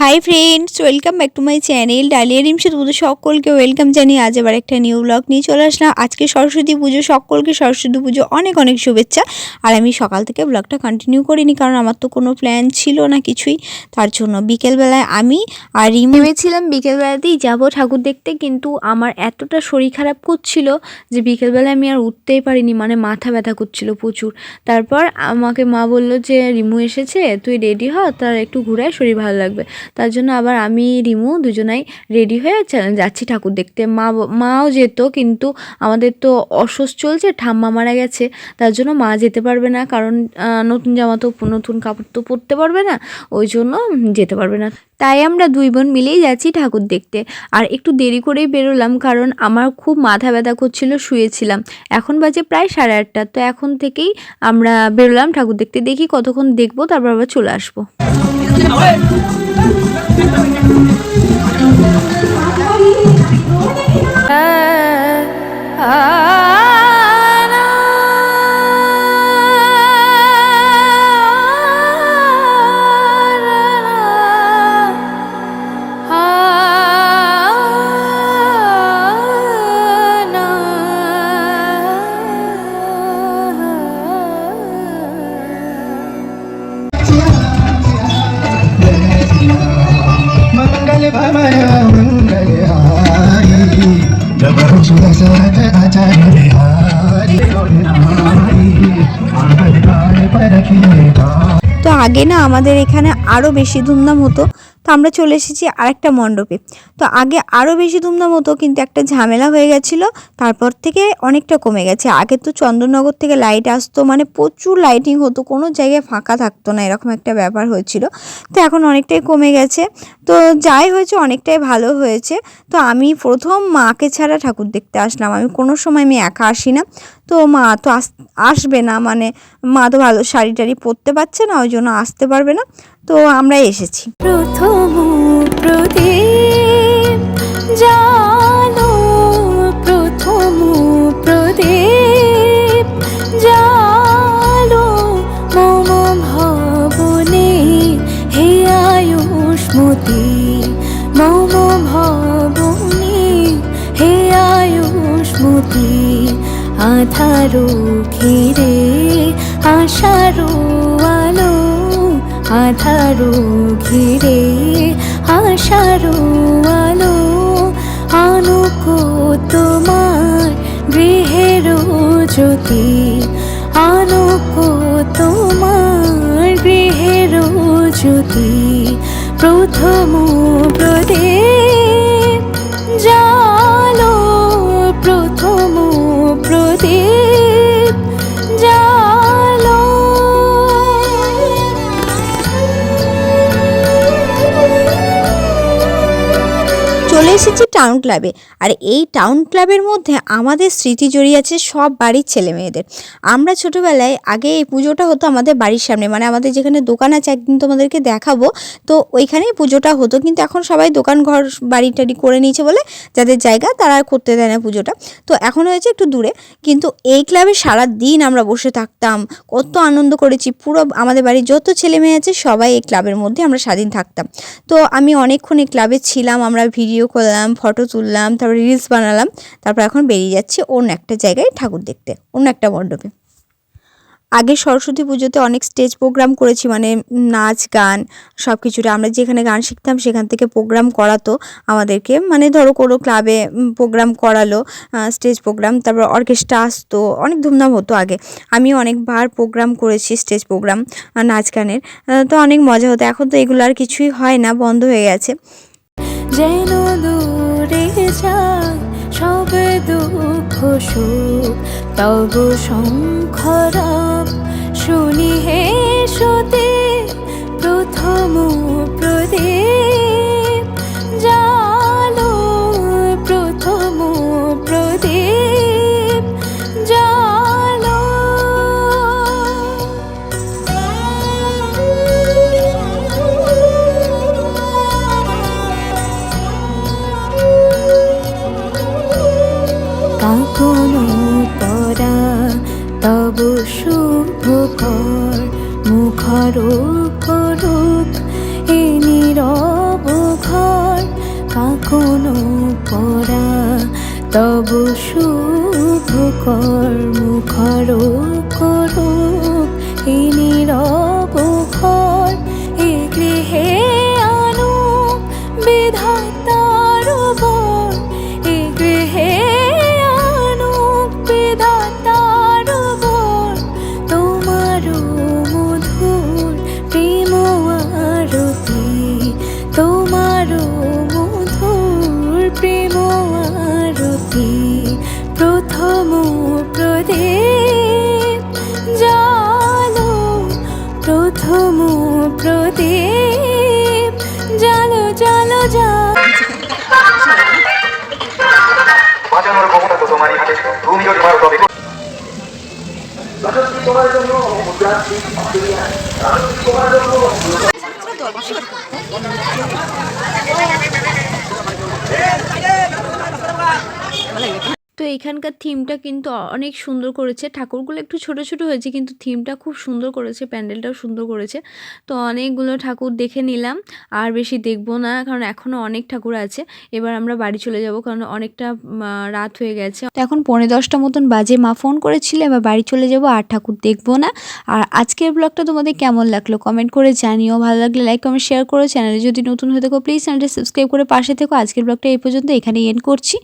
High friends, welcome back to my channel Dalia রিমসে তোমাদের সকলকে ওয়েলকাম জানিয়ে আজ আবার একটা নিউ ব্লগ নিয়ে চলে আসলাম। আজকে সরস্বতী পুজো, সকলকে সরস্বতী পুজো অনেক অনেক শুভেচ্ছা। আর আমি সকাল থেকে ব্লগটা কন্টিনিউ করিনি, কারণ আমার তো কোনো প্ল্যান ছিল না কিছুই। তার জন্য বিকেলবেলায় আমি আর রিম ভেবেছিলাম বিকেলবেলাতেই যাবো ঠাকুর দেখতে, কিন্তু আমার এতটা শরীর খারাপ করছিল যে বিকেলবেলায় আমি আর উঠতেই পারিনি, মানে মাথা ব্যথা করছিল প্রচুর। তারপর আমাকে মা বললো যে রিমু এসেছে, তুই রেডি হ, তার একটু ঘুরায় শরীর ভালো লাগবে। তার জন্য আবার আমি রিমু দুজনাই রেডি হয়ে যাচ্ছি ঠাকুর দেখতে। মাও যেত, কিন্তু আমাদের তো অসুস্থ চলছে, ঠাম্মা মারা গেছে, তার জন্য মা যেতে পারবে না, কারণ নতুন জামা তো নতুন কাপড় তো পরতে পারবে না, ওই জন্য যেতে পারবে না। তাই আমরা দুই বোন মিলেই যাচ্ছি ঠাকুর দেখতে। আর একটু দেরি করেই বেরোলাম, কারণ আমার খুব মাথা ব্যথা করছিল, শুয়েছিলাম। এখন বাজে প্রায় 8:30, তো এখন থেকেই আমরা বেরোলাম ঠাকুর দেখতে। দেখি কতক্ষণ দেখবো, তারপর আবার চলে আসবো। তো আগে না আমাদের এখানে আরও বেশি ধুমধাম হতো, তো আমরা চলে এসেছি আরেকটা মণ্ডপে। তো আগে আরও বেশি ধুমধাম হতো, কিন্তু একটা ঝামেলা হয়ে গেছিলো, তারপর থেকে অনেকটা কমে গেছে। আগে তো চন্দননগর থেকে লাইট আসতো, মানে প্রচুর লাইটিং হতো, কোনো জায়গায় ফাঁকা থাকতো না, এরকম একটা ব্যাপার হয়েছিল। তো এখন অনেকটাই কমে গেছে, তো যাই হয়েছে অনেকটাই ভালো হয়েছে। তো আমি প্রথম মাকে ছাড়া ঠাকুর দেখতে আসলাম, আমি কোনো সময় আমি একা আসি না। তো মা তো আসবে না, মানে মা তো ভালো শাড়ি টাড়ি পরতে পারছে না, ওই জন্য আসতে পারবে না, তো আমরা এসেছি। প্রথম প্রদীপ জালো, প্রথম প্রদীপ জালো মম ভবনে, হে আয়ুষ্মতি মম ভবনে, হে আয়ুষ্মতি। আধারো ঘিরে আশারো আলো, আধারো ঘিরে আশারো আলো, আনুক তোমার গৃহের জ্যোতি, আনুক তোমার গৃহের জ্যোতি। প্রথম প্রদীপ জালো, প্রথম প্রদীপ জালো। চলে এসেছি টাউন ক্লাবে। আর এই টাউন ক্লাবের মধ্যে আমাদের স্মৃতি জড়িয়ে আছে সব বাড়ির ছেলে মেয়েদের। আমরা ছোটোবেলায় আগে এই পুজোটা হতো আমাদের বাড়ির সামনে, মানে আমাদের যেখানে দোকান আছে, একদিন তোমাদেরকে দেখাবো, তো ওইখানেই পুজোটা হতো। কিন্তু এখন সবাই দোকান ঘর বাড়ি টাড়ি করে নিয়েছে বলে যাদের জায়গা তারা আর করতে দেয় না পুজোটা, তো এখন হয়েছে একটু দূরে। কিন্তু এই ক্লাবে সারা দিন আমরা বসে থাকতাম, কত আনন্দ করেছি। পুরো আমাদের বাড়ির যত ছেলে মেয়ে আছে সবাই এই ক্লাবের মধ্যে আমরা স্বাধীন থাকতাম। তো আমি অনেকক্ষণ এই ক্লাবে ছিলাম, আমরা ভিডিও করলাম, ফটো তুললাম, তারপর রিলস বানালাম। তারপর এখন বেরিয়ে যাচ্ছি অন্য একটা জায়গায় ঠাকুর দেখতে, অন্য একটা মণ্ডপে। আগে সরস্বতী পুজোতে অনেক স্টেজ প্রোগ্রাম করেছি, মানে নাচ গান সব কিছুটা। আমরা যেখানে গান শিখতাম সেখান থেকে প্রোগ্রাম করাতো আমাদেরকে, মানে ধরো কোনো ক্লাবে প্রোগ্রাম করালো, স্টেজ প্রোগ্রাম, তারপর অর্কেস্ট্রা আসতো, অনেক ধুমধাম হতো আগে। আমি অনেকবার প্রোগ্রাম করেছি, স্টেজ প্রোগ্রাম নাচ গানের, তো অনেক মজা হতো। এখন তো এগুলো আর কিছুই হয় না, বন্ধ হয়ে গেছে। যেন দূরে যায় সব দুঃখ সুখ, তব শঙ্খরাব শুনি হে সতে। প্রথম প্রদীপ জালো, প্রথম প্রদীপ জালো। কাকনো পরা তব শুভ কর, মুখর করুক এ নির তব শুভ কর্ম করো করুক এই নীরব ঘর এ গৃহে আনুক বিধাতার বর এ গৃহে আনুক বিধাতার বর তোমারও মধুর প্রেম আরতি তোমারও মধুর প্রেম আরতি প্রথম প্রদীপ জালো প্রথম প্রদীপ জালো জালো জালো বাঁচানোর ক্ষমতা তো তোমারই হাতে, তুমিও তোমার তবে তোমার জন্য তো এখানকার থিমটা কিন্তু অনেক সুন্দর করেছে, ঠাকুরগুলো একটু ছোট ছোট হয়েছে কিন্তু থিমটা খুব সুন্দর করেছে, প্যান্ডেলটাও সুন্দর করেছে। তো অনেকগুলো ঠাকুর দেখে নিলাম, আর বেশি দেখবো না কারণ এখনও অনেক ঠাকুর আছে। এবার আমরা বাড়ি চলে যাব কারণ অনেকটা রাত হয়ে গেছে। তো এখন 10:45 মতন বাজে, মা ফোন করেছিল, এবার বাড়ি চলে যাব, আর ঠাকুর দেখবো না। আর আজকের ব্লগটা তোমাদের কেমন লাগলো কমেন্ট করে জানিও, ভালো লাগলে লাইক কমেন্ট শেয়ার করো, চ্যানেলে যদি নতুন হয়ে থাকো প্লিজ চ্যানেলটা সাবস্ক্রাইব করে পাশে থেকো। আজকের ব্লগটা এই পর্যন্ত এখানেই এন্ড করছি।